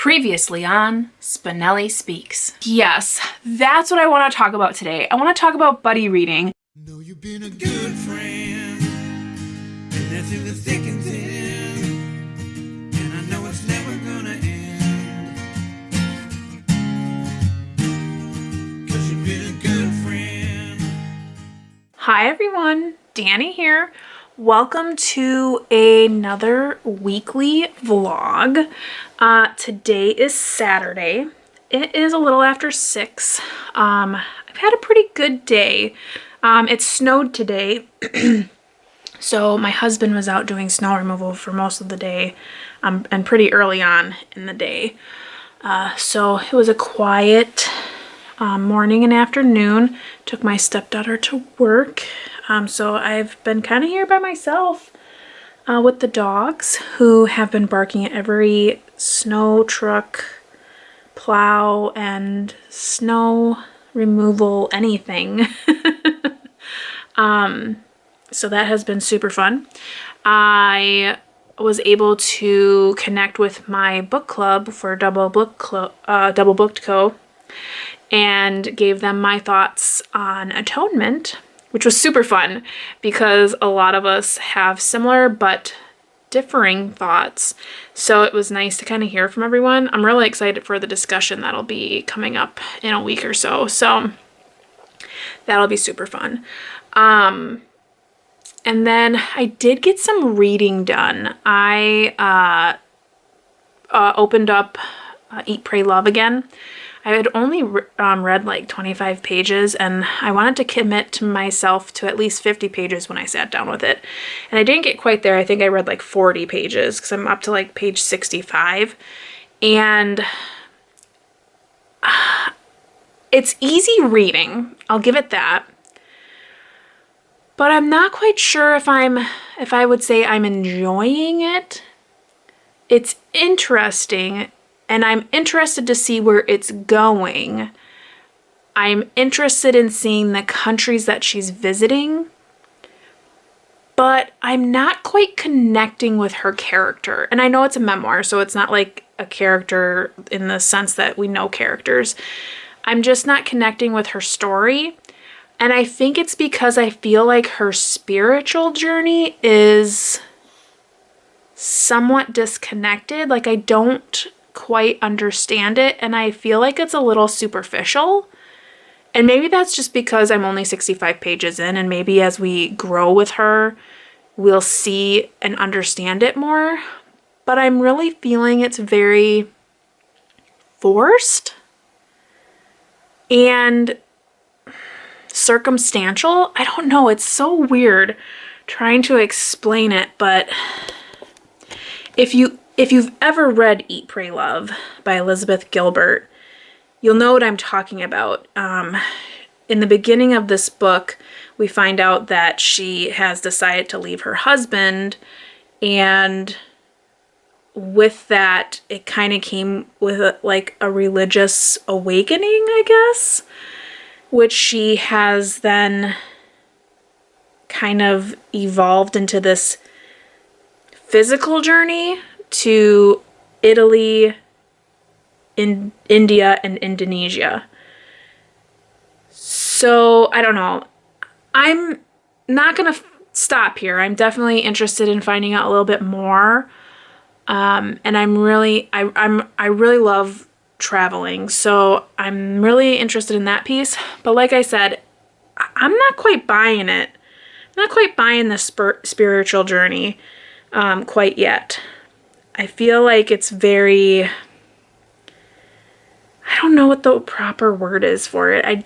Previously on Spenelli Speaks. Yes, that's what I want to talk about today. I want to talk about buddy reading. Know you've been a good friend, been there through the thick and thin, and I know it's never gonna end, 'cause you've been a good friend. Hi everyone, Dani here. Welcome to another weekly vlog. Today is Saturday. It is a little after 6. I've had a pretty good day. It snowed today, so my husband was out doing snow removal for most of the day, and pretty early on in the day. So it was a quiet morning and afternoon. Took my stepdaughter to work. So I've been kind of here by myself with the dogs, who have been barking at every snow truck, plow, and snow removal anything. So that has been super fun. I was able to connect with my book club for DoubleBookedCo and gave them my thoughts on atonement, which was super fun because a lot of us have similar but differing thoughts. So it was nice to kind of hear from everyone. I'm really excited for the discussion that'll be coming up in a week or so. So that'll be super fun. And then I did get some reading done. I opened up Eat, Pray, Love again. I had only read like 25 pages, and I wanted to commit to myself to at least 50 pages when I sat down with it. And I didn't get quite there. I think I read like 40 pages because I'm up to like page 65. And it's easy reading. I'll give it that. But I'm not quite sure if I would say I'm enjoying it. It's interesting, and I'm interested to see where it's going. I'm interested in seeing the countries that she's visiting, but I'm not quite connecting with her character. And I know it's a memoir, so it's not like a character in the sense that we know characters. I'm just not connecting with her story. And I think it's because I feel like her spiritual journey is somewhat disconnected. Like, I don't quite understand it, and I feel like it's a little superficial. And maybe that's just because I'm only 65 pages in, and maybe as we grow with her, we'll see and understand it more. But I'm really feeling it's very forced and circumstantial. I don't know, it's so weird trying to explain it, but if you've ever read Eat, Pray, Love by Elizabeth Gilbert, you'll know what I'm talking about. In the beginning of this book, we find out that she has decided to leave her husband, and with that, it kind of came with a religious awakening, I guess, which she has then kind of evolved into this physical journey to Italy, India, and Indonesia. So, I don't know. I'm not going to stop here. I'm definitely interested in finding out a little bit more. And I really love traveling, so I'm really interested in that piece. But like I said, I'm not quite buying it. I'm not quite buying the spiritual journey quite yet. I feel like it's very, I don't know what the proper word is for it. I'm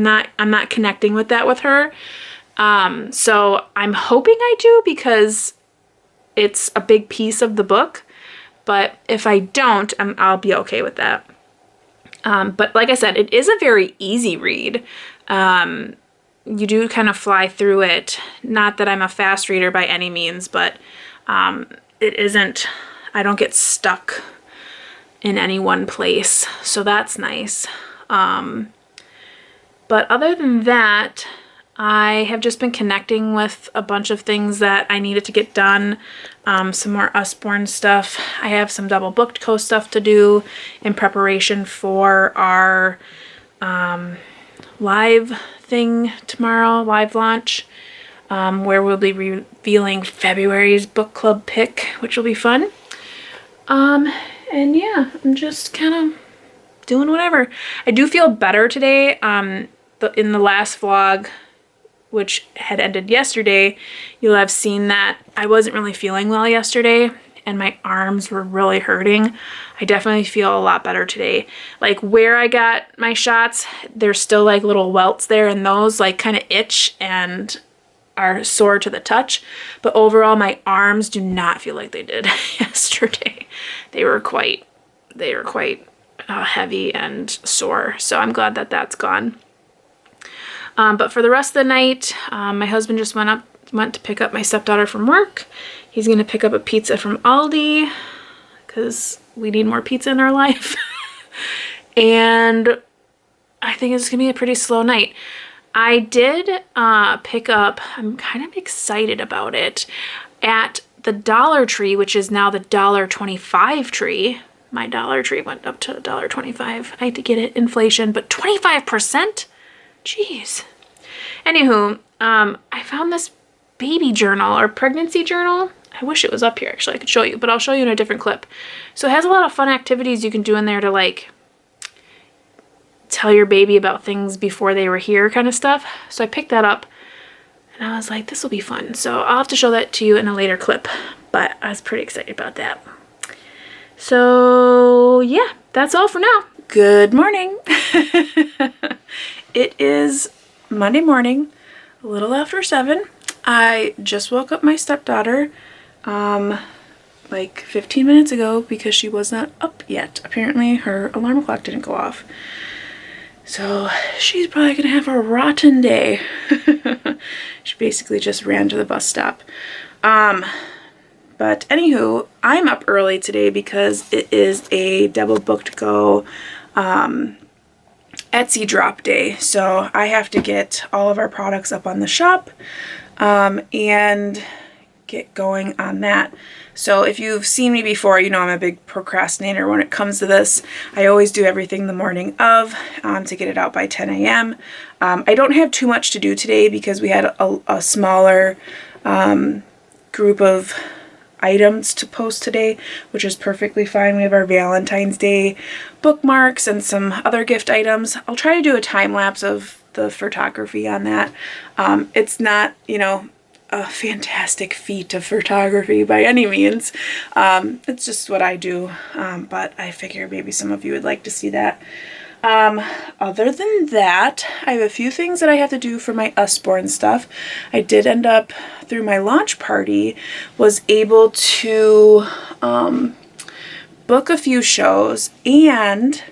not connecting with that with her. So I'm hoping I do, because it's a big piece of the book. But if I don't, I'll be okay with that. But like I said, it is a very easy read. You do kind of fly through it. Not that I'm a fast reader by any means, but it isn't, I don't get stuck in any one place. So that's nice. But other than that, I have just been connecting with a bunch of things that I needed to get done. Some more Usborne stuff. I have some DoubleBookedCo stuff to do in preparation for our live thing tomorrow, live launch, where we'll be revealing February's book club pick, which will be fun. And yeah, I'm just kind of doing whatever. I do feel better today. In the last vlog, which had ended yesterday, you'll have seen that I wasn't really feeling well yesterday and my arms were really hurting. I definitely feel a lot better today. Like where I got my shots, there's still like little welts there and those like kind of itch and are sore to the touch. But overall, my arms do not feel like they did yesterday. They were quite heavy and sore. So I'm glad that that's gone. But for the rest of the night, my husband just went to pick up my stepdaughter from work. He's going to pick up a pizza from Aldi because we need more pizza in our life. And I think it's going to be a pretty slow night. I did pick up, I'm kind of excited about it, at the Dollar Tree, which is now the $1.25 tree. My Dollar Tree went up to $1.25. I had to get it inflation, but 25%? Jeez. Anywho, I found this baby journal or pregnancy journal. I wish it was up here, actually. I could show you, but I'll show you in a different clip. So it has a lot of fun activities you can do in there to like tell your baby about things before they were here kind of stuff. So I picked that up and I was like, this will be fun. So I'll have to show that to you in a later clip, but I was pretty excited about that. So yeah, that's all for now. Good morning. It is Monday morning, a little after 7. I just woke up my stepdaughter like 15 minutes ago because she was not up yet. Apparently her alarm clock didn't go off. So she's probably gonna have a rotten day. She basically just ran to the bus stop. But anywho, I'm up early today because it is a DoubleBookedCo Etsy drop day. So I have to get all of our products up on the shop and get going on that. So if you've seen me before, you know I'm a big procrastinator when it comes to this. I always do everything the morning of to get it out by 10 a.m. I don't have too much to do today because we had a smaller group of items to post today, which is perfectly fine. We have our Valentine's Day bookmarks and some other gift items. I'll try to do a time lapse of the photography on that. It's not, you know, a fantastic feat of photography by any means. It's just what I do, but I figure maybe some of you would like to see that. Other than that, I have a few things that I have to do for my Usborne stuff. I did end up, through my launch party, was able to book a few shows, and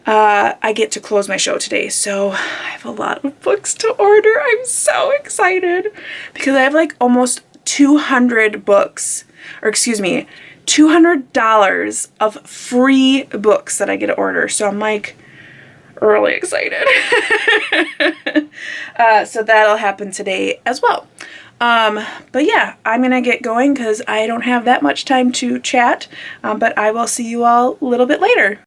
I get to close my show today. So I have a lot of books to order. I'm so excited because I have like almost 200 books, or excuse me, $200 of free books that I get to order. So I'm like really excited. So that'll happen today as well. But yeah, I'm gonna get going because I don't have that much time to chat, but I will see you all a little bit later.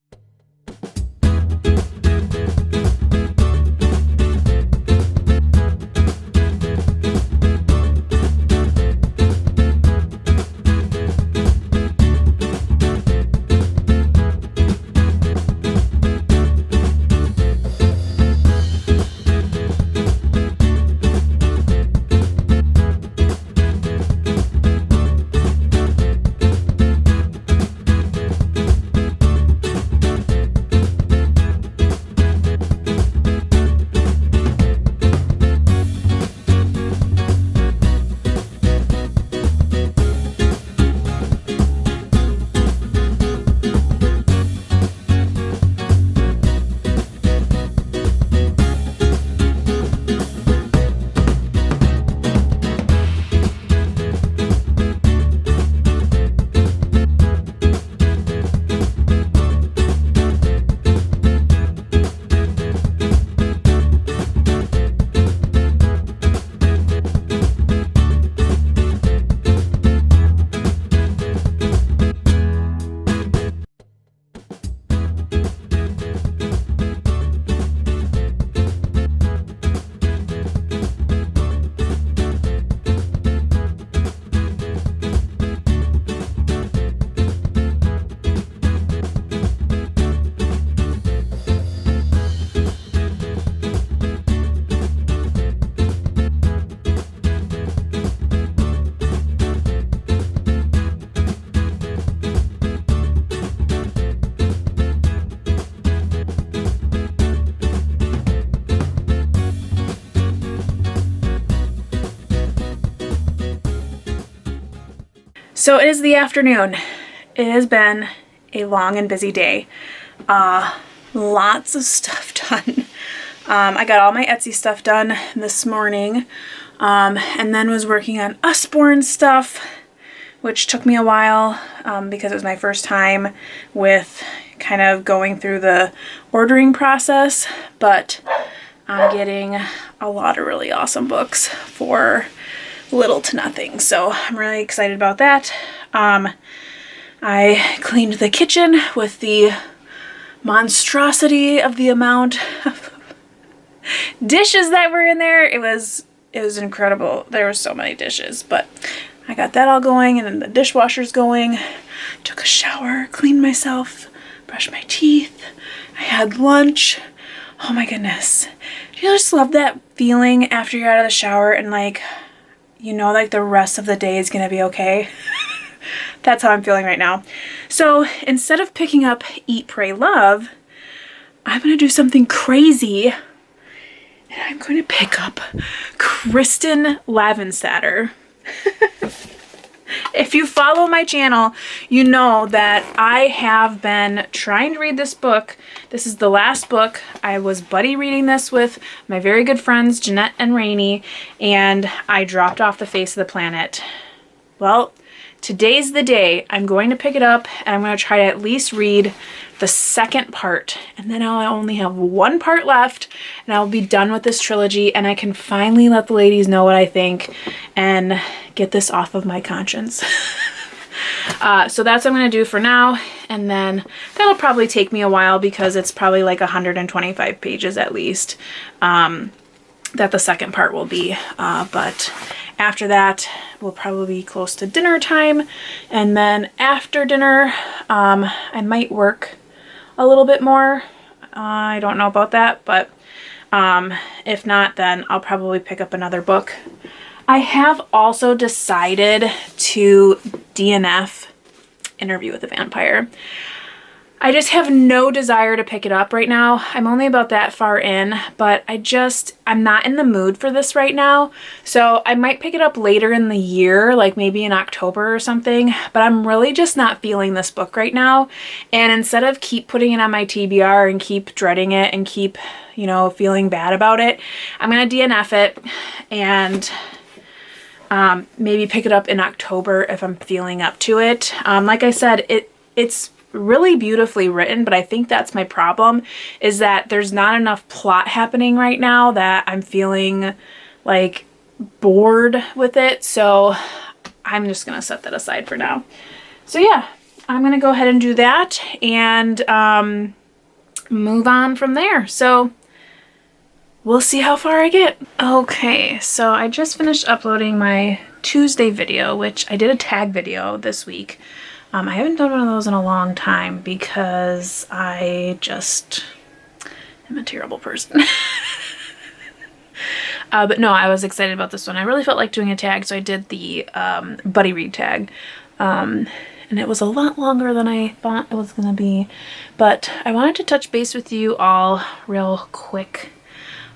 So it is the afternoon. It has been a long and busy day. Lots of stuff done. I got all my Etsy stuff done this morning, and then was working on Usborne stuff, which took me a while because it was my first time with kind of going through the ordering process, but I'm getting a lot of really awesome books for little to nothing, so I'm really excited about that. I cleaned the kitchen with the monstrosity of the amount of dishes that were in there. It was incredible. There were so many dishes, but I got that all going, and then the dishwasher's going. Took a shower, cleaned myself, brushed my teeth. I had lunch. Oh my goodness. Do you just love that feeling after you're out of the shower and like, you know, like the rest of the day is gonna be okay? That's how I'm feeling right now. So instead of picking up Eat, Pray, Love, I'm gonna do something crazy, and I'm going to pick up Kristen Lavenstatter. If you follow my channel, you know that I have been trying to read this book. This is the last book. I was buddy reading this with my very good friends, Jeanette and Rainey, and I dropped off the face of the planet. Well, today's the day. I'm going to pick it up, and I'm going to try to at least read the second part, and then I'll only have one part left, and I'll be done with this trilogy, and I can finally let the ladies know what I think and get this off of my conscience. So that's what I'm going to do for now, and then that'll probably take me a while because it's probably like 125 pages at least that the second part will be, but after that will probably be close to dinner time, and then after dinner I might work a little bit more. I don't know about that, but if not, then I'll probably pick up another book. I have also decided to DNF Interview with a Vampire. I just have no desire to pick it up right now. I'm only about that far in, but I'm not in the mood for this right now. So I might pick it up later in the year, like maybe in October or something, but I'm really just not feeling this book right now. And instead of keep putting it on my TBR and keep dreading it and keep, you know, feeling bad about it, I'm going to DNF it and maybe pick it up in October if I'm feeling up to it. Like I said, it's really beautifully written, but I think that's my problem, is that there's not enough plot happening right now that I'm feeling like bored with it. So I'm just gonna set that aside for now. So yeah, I'm gonna go ahead and do that and move on from there. So we'll see how far I get. Okay, so I just finished uploading my Tuesday video, which I did a tag video this week. I haven't done one of those in a long time because I just am a terrible person. But no, I was excited about this one. I really felt like doing a tag, so I did the buddy read tag. And it was a lot longer than I thought it was going to be. But I wanted to touch base with you all real quick.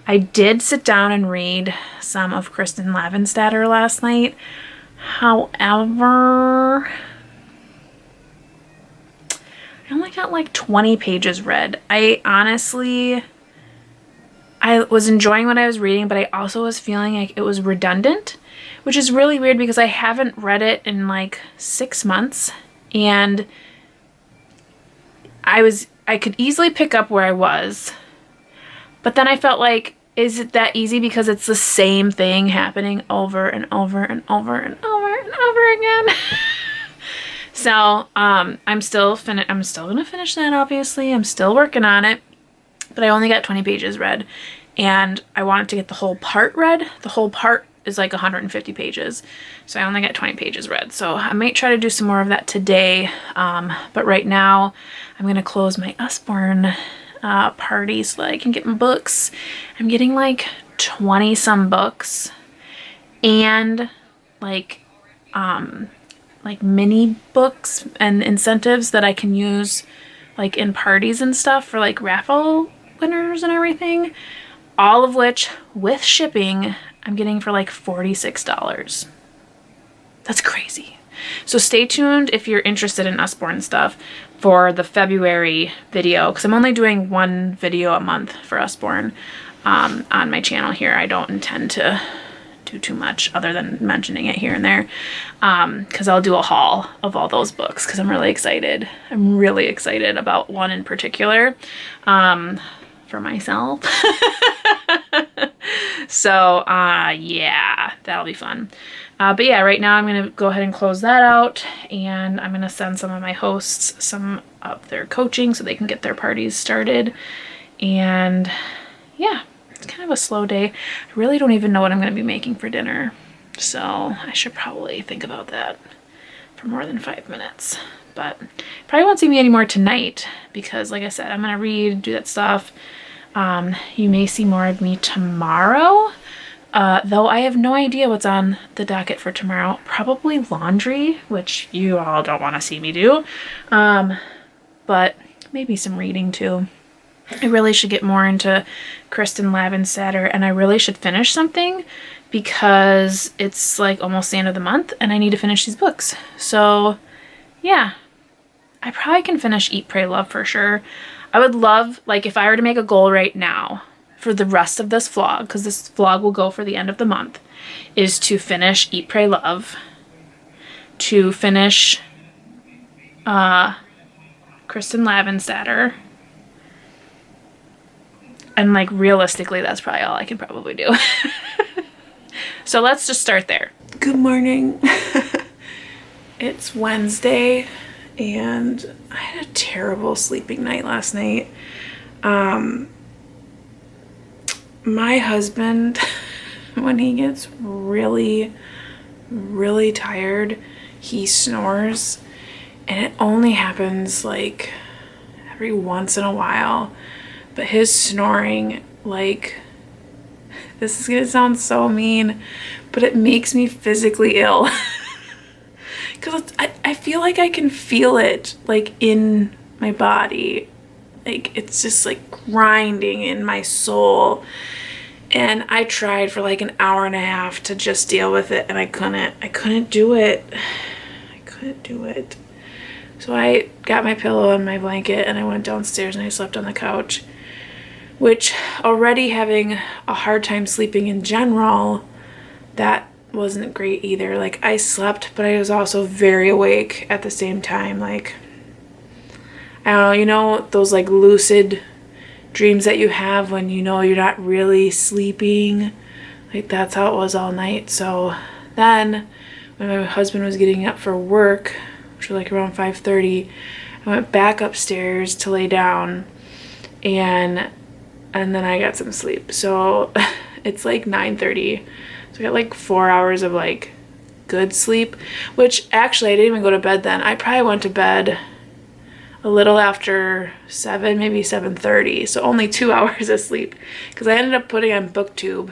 I did sit down and read some of Kristen Lavenstatter last night. However, I only got like 20 pages read. I was enjoying what I was reading, but I also was feeling like it was redundant, which is really weird because I haven't read it in like 6 months, and I could easily pick up where I was, but then I felt like, is it that easy because it's the same thing happening over and over and over and over and over again? So I'm still gonna finish that, obviously. I'm still working on it, but I only got 20 pages read, and I wanted to get the whole part read. The whole part is like 150 pages, so I only got 20 pages read. So I might try to do some more of that today, but right now I'm gonna close my Usborne party so that I can get my books. I'm getting like 20 some books and like mini books and incentives that I can use like in parties and stuff for like raffle winners and everything, all of which with shipping I'm getting for like $46. That's crazy. So stay tuned if you're interested in Usborne stuff for the February video, because I'm only doing one video a month for Usborne on my channel here. I don't intend to do too much other than mentioning it here and there, because I'll do a haul of all those books because I'm really excited. I'm really excited about one in particular for myself. So yeah, that'll be fun. But yeah, right now I'm going to go ahead and close that out, and I'm going to send some of my hosts some of their coaching so they can get their parties started. And yeah, it's kind of a slow day. I really don't even know what I'm going to be making for dinner, so I should probably think about that for more than 5 minutes. But probably won't see me anymore tonight because, like I said, I'm going to read, do that stuff. You may see more of me tomorrow. Though I have no idea what's on the docket for tomorrow. Probably laundry, which you all don't want to see me do. But maybe some reading too. I really should get more into Kristen Lavin's Satter, and I really should finish something because it's like almost the end of the month and I need to finish these books. So yeah, I probably can finish Eat, Pray, Love for sure. I would love, like, if I were to make a goal right now for the rest of this vlog, because this vlog will go for the end of the month, is to finish Eat, Pray, Love, to finish Kristen Lavin's Satter, and like realistically that's probably all I can probably do. So let's just start there. Good morning. It's Wednesday and I had a terrible sleeping night last night. My husband, when he gets really tired, he snores, and it only happens like every once in a while. But his snoring, like, this is gonna sound so mean, but it makes me physically ill. Because I feel like I can feel it, like, in my body. Like, it's just like grinding in my soul. And I tried for like an hour and a half to just deal with it, and I couldn't do it. I couldn't do it. So I got my pillow and my blanket and I went downstairs and I slept on the couch, which, already having a hard time sleeping in general, that wasn't great either. Like, I slept, but I was also very awake at the same time. Like, I don't know, you know those like lucid dreams that you have when you know you're not really sleeping? Like, that's how it was all night. So then when my husband was getting up for work, which was like around 5:30, I went back upstairs to lay down, and then I got some sleep. So it's like 9:30. So I got like 4 hours of like good sleep, which actually I didn't even go to bed then. I probably went to bed a little after 7, maybe 7:30. So only 2 hours of sleep, because I ended up putting on Booktube,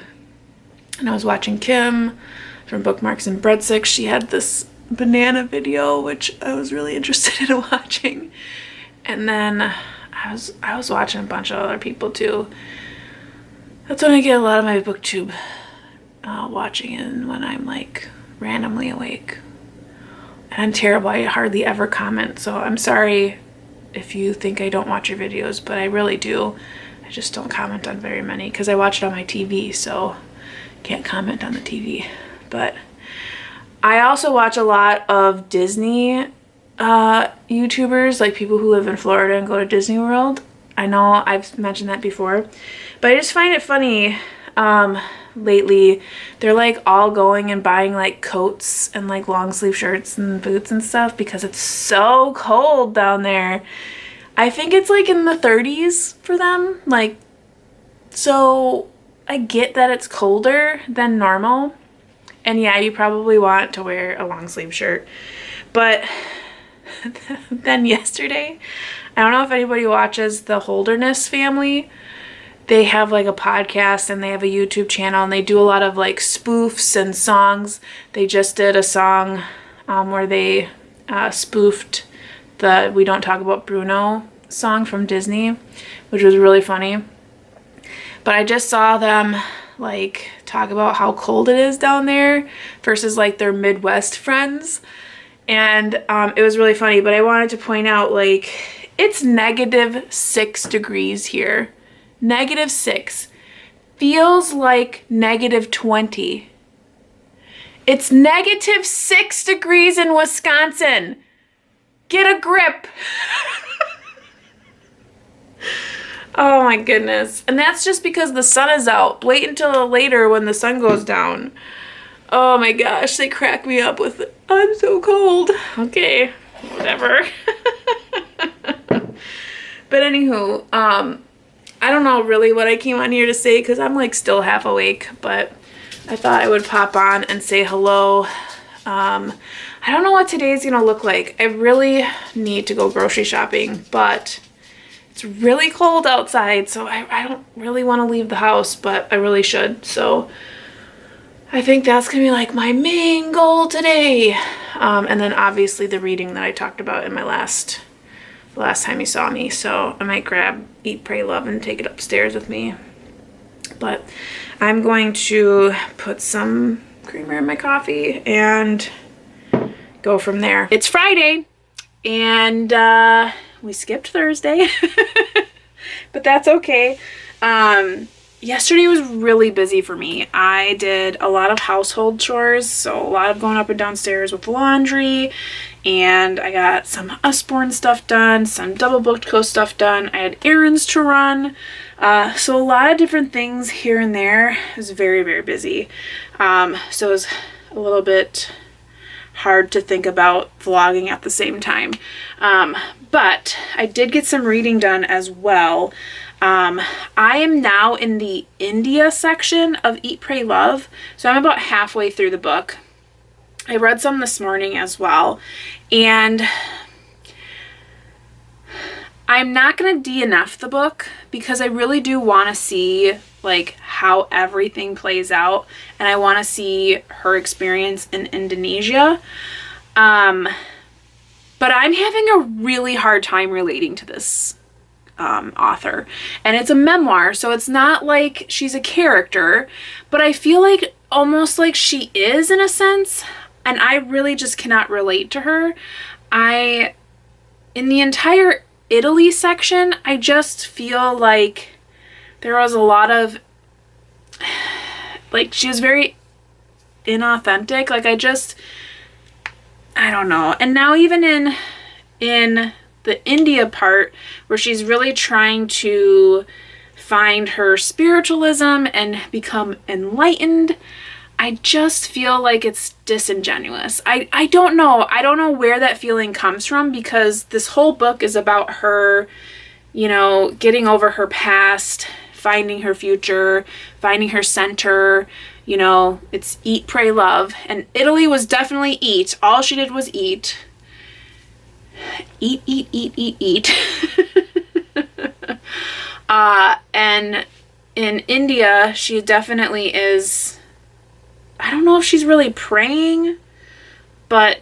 and I was watching Kim from Bookmarks and Breadsticks. She had this banana video, which I was really interested in watching. And then I was watching a bunch of other people too. That's when I get a lot of my Booktube watching in, when I'm like randomly awake. And I'm terrible. I hardly ever comment, so I'm sorry if you think I don't watch your videos, but I really do. I just don't comment on very many because I watch it on my TV, so can't comment on the TV. But I also watch a lot of Disney YouTubers, like people who live in Florida and go to Disney World. I know I've mentioned that before, but I just find it funny lately. They're like all going and buying like coats and like long sleeve shirts and boots and stuff because it's so cold down there. I think it's like in the 30s for them. Like, so I get that it's colder than normal, and yeah, you probably want to wear a long sleeve shirt. But then yesterday, I don't know if anybody watches the Holderness family. They have like a podcast and they have a YouTube channel, and they do a lot of like spoofs and songs. They just did a song where they spoofed the We Don't Talk About Bruno song from Disney, which was really funny. But I just saw them like talk about how cold it is down there versus like their Midwest friends. And it was really funny, but I wanted to point out, like, it's -6 degrees here. -6. Feels like -20. It's -6 degrees in Wisconsin. Get a grip. Oh my goodness. And that's just because the sun is out. Wait until later when the sun goes down. Oh my gosh, they crack me up with it. I'm so cold. Okay, whatever. But anywho, I don't know really what I came on here to say because I'm like still half awake, but I thought I would pop on and say hello. I don't know what today's gonna look like. I really need to go grocery shopping, but it's really cold outside, so I don't really want to leave the house, but I really should. So I think that's gonna be like my main goal today. And then obviously the reading that I talked about in my last time you saw me. So I might grab Eat, Pray, Love and take it upstairs with me. But I'm going to put some creamer in my coffee and go from there. It's Friday and we skipped Thursday, but that's okay. Yesterday was really busy for me. I did a lot of household chores, so a lot of going up and downstairs with laundry, and I got some Usborne stuff done, some DoubleBookedCo stuff done. I had errands to run, so a lot of different things here and there. It was very, very busy. So it was a little bit hard to think about vlogging at the same time. But I did get some reading done as well. I am now in the India section of Eat, Pray, Love. So I'm about halfway through the book. I read some this morning as well. And I'm not going to DNF the book because I really do want to see like how everything plays out. And I want to see her experience in Indonesia. But I'm having a really hard time relating to this author, and it's a memoir, so it's not like she's a character, but I feel like almost like she is in a sense, and I really just cannot relate to her. In the entire Italy section, I just feel like there was a lot of like she was very inauthentic. Like I don't know. And now even in the India part where she's really trying to find her spiritualism and become enlightened, I just feel like it's disingenuous. I don't know. I don't know where that feeling comes from because this whole book is about her, you know, getting over her past, finding her future, finding her center. You know, it's Eat, Pray, Love. And Italy was definitely eat. All she did was eat. Eat, eat, eat, eat, eat. And in India, she definitely is, I don't know if she's really praying, but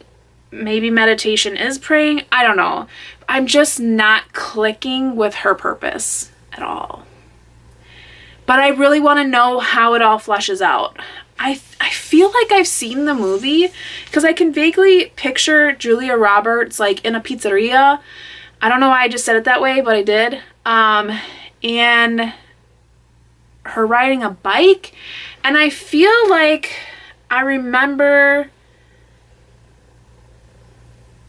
maybe meditation is praying. I don't know. I'm just not clicking with her purpose at all. But I really want to know how it all fleshes out. I feel like I've seen the movie because I can vaguely picture Julia Roberts like in a pizzeria. I don't know why I just said it that way, but I did. And her riding a bike. And I feel like I remember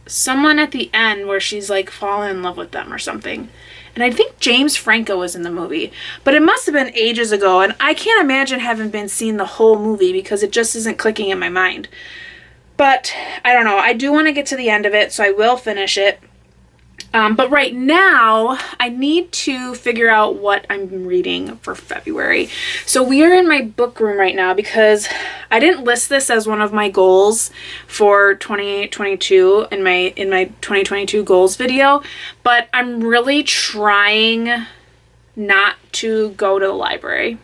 someone at the end where she's like falling in love with them or something. And I think James Franco was in the movie, but it must have been ages ago, and I can't imagine having been seeing the whole movie because it just isn't clicking in my mind. But I don't know. I do want to get to the end of it, so I will finish it. But right now, I need to figure out what I'm reading for February. So we are in my book room right now because I didn't list this as one of my goals for 2022 in my 2022 goals video, but I'm really trying not to go to the library.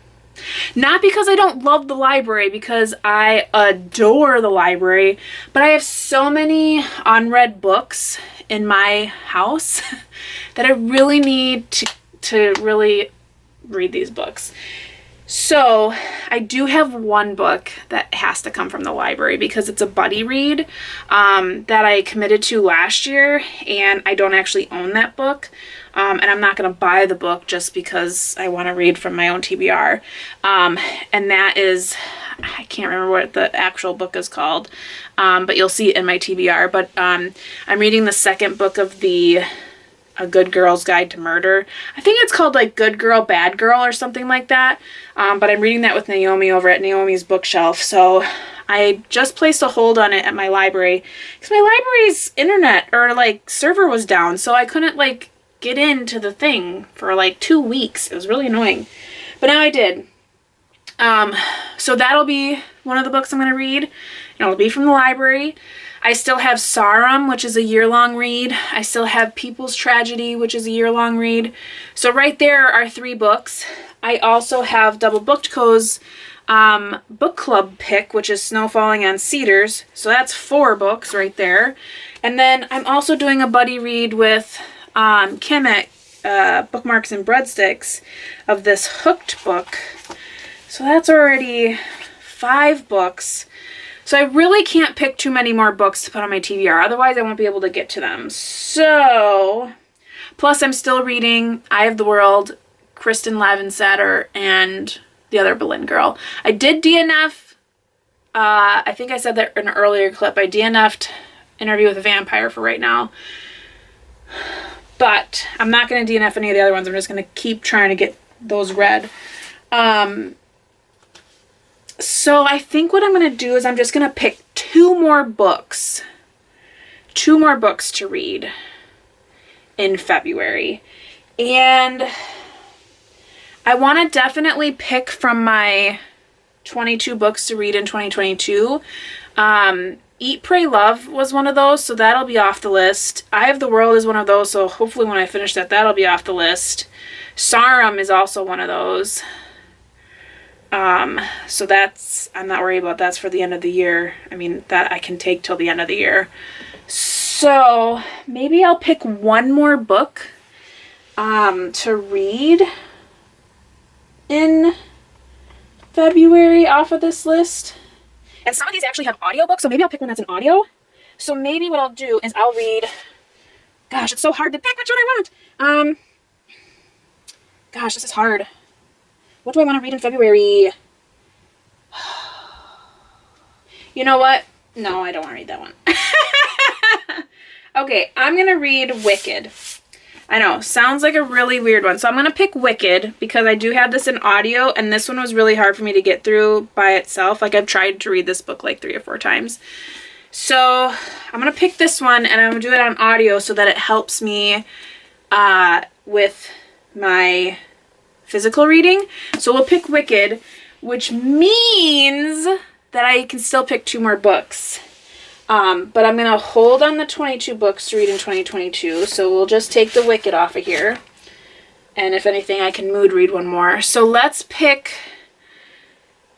Not because I don't love the library, because I adore the library, but I have so many unread books in my house that I really need to really read these books. So I do have one book that has to come from the library because it's a buddy read that I committed to last year, and I don't actually own that book. And I'm not going to buy the book just because I want to read from my own TBR. And that is, I can't remember what the actual book is called, but you'll see it in my TBR. But I'm reading the second book of A Good Girl's Guide to Murder. I think it's called like Good Girl, Bad Girl or something like that. But I'm reading that with Naomi over at Naomi's bookshelf. So I just placed a hold on it at my library because my library's internet or like server was down. So I couldn't like get into the thing for like 2 weeks. It was really annoying. But now I did. So that'll be one of the books I'm going to read. And it'll be from the library. I still have Sarum, which is a year-long read. I still have People's Tragedy, which is a year-long read. So right there are 3 books. I also have DoubleBookedCo's book club pick, which is Snow Falling on Cedars. So that's 4 books right there. And then I'm also doing a buddy read with Kim at Bookmarks and Breadsticks of this Hooked book. So that's already 5 books. So I really can't pick too many more books to put on my TBR, otherwise I won't be able to get to them. So, plus I'm still reading Eye of the World, Kristen Lavensatter, and the other Boleyn girl. I did DNF, I think I said that in an earlier clip, I DNF'd Interview with a Vampire for right now. But I'm not going to DNF any of the other ones, I'm just going to keep trying to get those read. So I think what I'm going to do is I'm just going to pick 2 more books. 2 more books to read in February. And I want to definitely pick from my 22 books to read in 2022. Eat, Pray, Love was one of those, so that'll be off the list. Eye of the World is one of those, so hopefully when I finish that, that'll be off the list. Sarum is also one of those. So that's, I'm not worried about that's for the end of the year. I mean, that I can take till the end of the year. So maybe I'll pick 1 more book, to read in February off of this list. And some of these actually have audiobooks, so maybe I'll pick one that's an audio. So maybe what I'll do is I'll read, gosh, it's so hard to pick which one I want. Gosh, this is hard. What do I want to read in February? You know what? No, I don't want to read that one. Okay, I'm going to read Wicked. I know, sounds like a really weird one. So I'm going to pick Wicked because I do have this in audio, and this one was really hard for me to get through by itself. Like, I've tried to read this book like 3 or 4 times. So I'm going to pick this one, and I'm going to do it on audio so that it helps me with my physical reading. So we'll pick Wicked, which means that I can still pick 2 more books. But I'm going to hold on the 22 books to read in 2022. So we'll just take the Wicked off of here. And if anything, I can mood read 1 more. So let's pick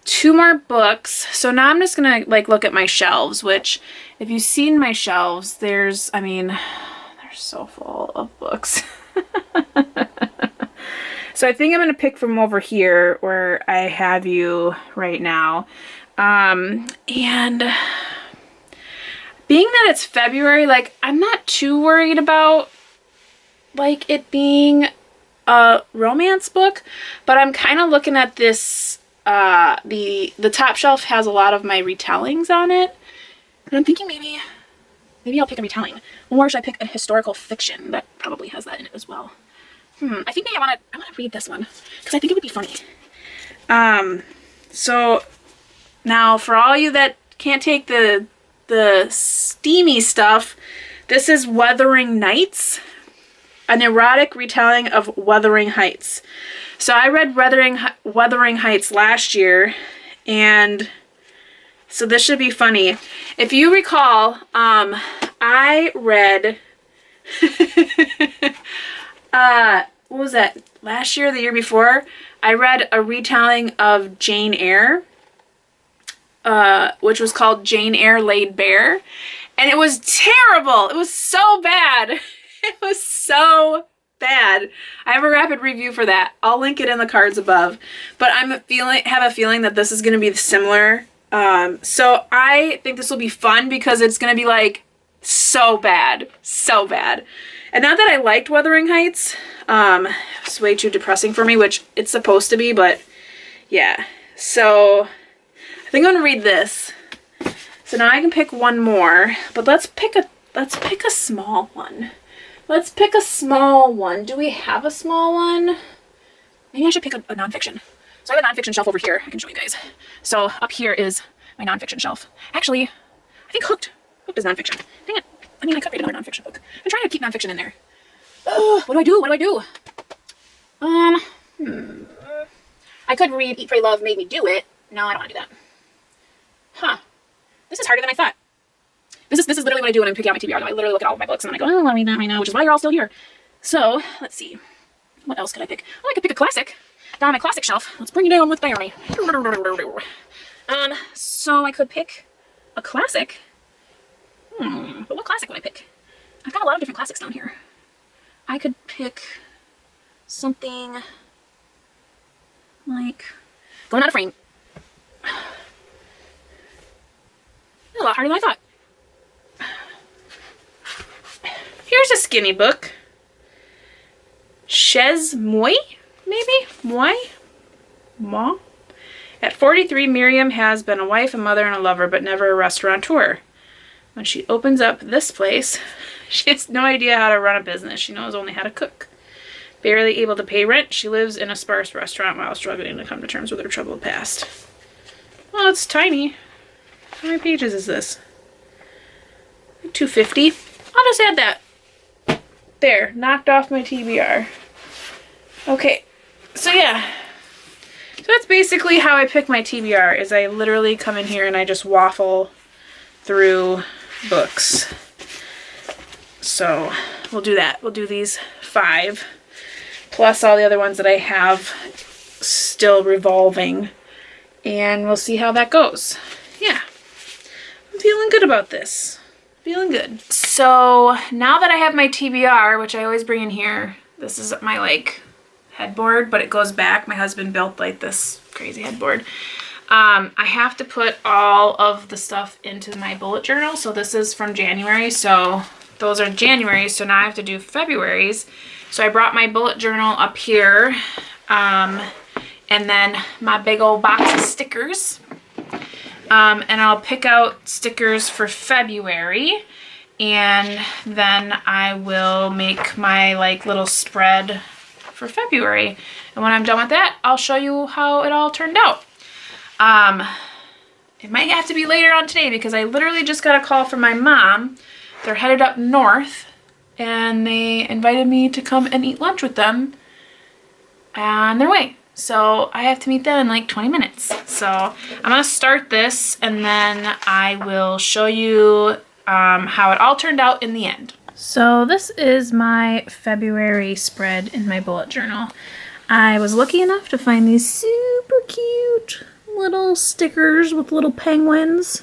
2 more books. So now I'm just going to like look at my shelves, which if you've seen my shelves, there's, I mean, they're so full of books. So I think I'm going to pick from over here where I have you right now. And being that it's February, like, I'm not too worried about, like, it being a romance book, but I'm kind of looking at this, the top shelf has a lot of my retellings on it, and I'm thinking maybe I'll pick a retelling, or should I pick a historical fiction that probably has that in it as well? I think maybe I want to read this one, because I think it would be funny. So, now, for all you that can't take the steamy stuff, this is Wuthering Nights, an erotic retelling of Wuthering Heights. So I read Wuthering Heights last year, and so this should be funny. If you recall, I read, what was that, last year or the year before? I read a retelling of Jane Eyre, which was called Jane Eyre Laid Bare, and it was terrible. It was so bad. It was so bad. I have a rapid review for that. I'll link it in the cards above. But have a feeling that this is going to be similar. So I think this will be fun because it's going to be like so bad. So bad. And not that I liked Wuthering Heights. It's way too depressing for me, which it's supposed to be, but yeah. So I think I'm gonna read this. So now I can pick one more, but let's pick a small one. Let's pick a small one. Do we have a small one? Maybe I should pick a nonfiction. So I have a nonfiction shelf over here. I can show you guys. So up here is my nonfiction shelf. Actually, I think Hooked is nonfiction. Dang it. I mean, I could read another nonfiction book. I'm trying to keep nonfiction in there. Oh, what do I do? What do I do? I could read Eat, Pray, Love, Made Me Do It. No, I don't want to do that. Huh. This is harder than I thought. This is literally what I do when I'm picking out my TBR. I literally look at all of my books and then I go, oh, I read that right now, which is why you're all still here. So, let's see. What else could I pick? Oh, I could pick a classic. Down on my classic shelf. Let's bring it down with Dani. So I could pick a classic. But what classic would I pick? I've got a lot of different classics down here. I could pick something like Going Out of Frame. It's a lot harder than I thought. Here's a skinny book. Chez Moi, maybe? Moi? Ma? At 43, Miriam has been a wife, a mother, and a lover, but never a restaurateur. When she opens up this place, she has no idea how to run a business. She knows only how to cook. Barely able to pay rent, she lives in a sparse restaurant while struggling to come to terms with her troubled past. Well, it's tiny. How many pages is this? 250. I'll just add that. There, knocked off my TBR. Okay, so yeah. So that's basically how I pick my TBR, is I literally come in here and I just waffle through books. So we'll do that. We'll do these 5 plus all the other ones that I have still revolving, and we'll see how that goes. Yeah, I'm feeling good about this. Feeling good. So now that I have my TBR, which I always bring in here, this is my like headboard, but it goes back. My husband built like this crazy headboard. I have to put all of the stuff into my bullet journal. So this is from January. So those are January's. So now I have to do February's. So I brought my bullet journal up here. And then my big old box of stickers. And I'll pick out stickers for February. And then I will make my like little spread for February. And when I'm done with that, I'll show you how it all turned out. It might have to be later on today because I literally just got a call from my mom. They're headed up north and they invited me to come and eat lunch with them on their way. So I have to meet them in like 20 minutes. So I'm gonna start this and then I will show you how it all turned out in the end. So this is my February spread in my bullet journal. I was lucky enough to find these super cute little stickers with little penguins.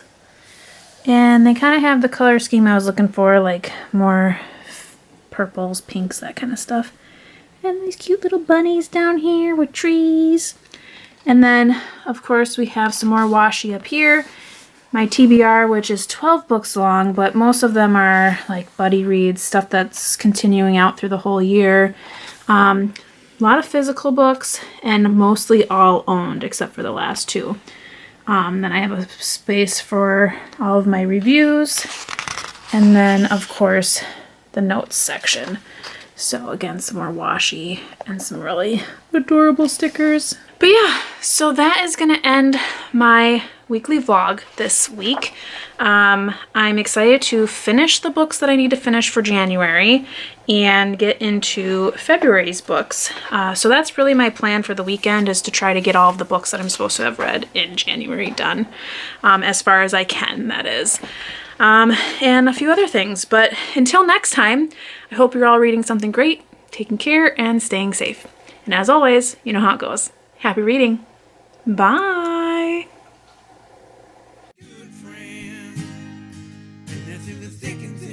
And they kind of have the color scheme I was looking for, like more purples, pinks, that kind of stuff. And these cute little bunnies down here with trees. And then, of course, we have some more washi up here. My TBR, which is 12 books long, but most of them are like buddy reads, stuff that's continuing out through the whole year. A lot of physical books and mostly all owned except for the last 2. Then I have a space for all of my reviews. And then, of course, the notes section. So again, some more washi and some really adorable stickers. But yeah, so that is going to end my weekly vlog this week. I'm excited to finish the books that I need to finish for January and get into February's books. So that's really my plan for the weekend, is to try to get all of the books that I'm supposed to have read in January done, as far as I can, that is. And a few other things. But until next time, I hope you're all reading something great, taking care, and staying safe. And as always, you know how it goes. Happy reading. Bye. Good friend, and that's in the thick and thin.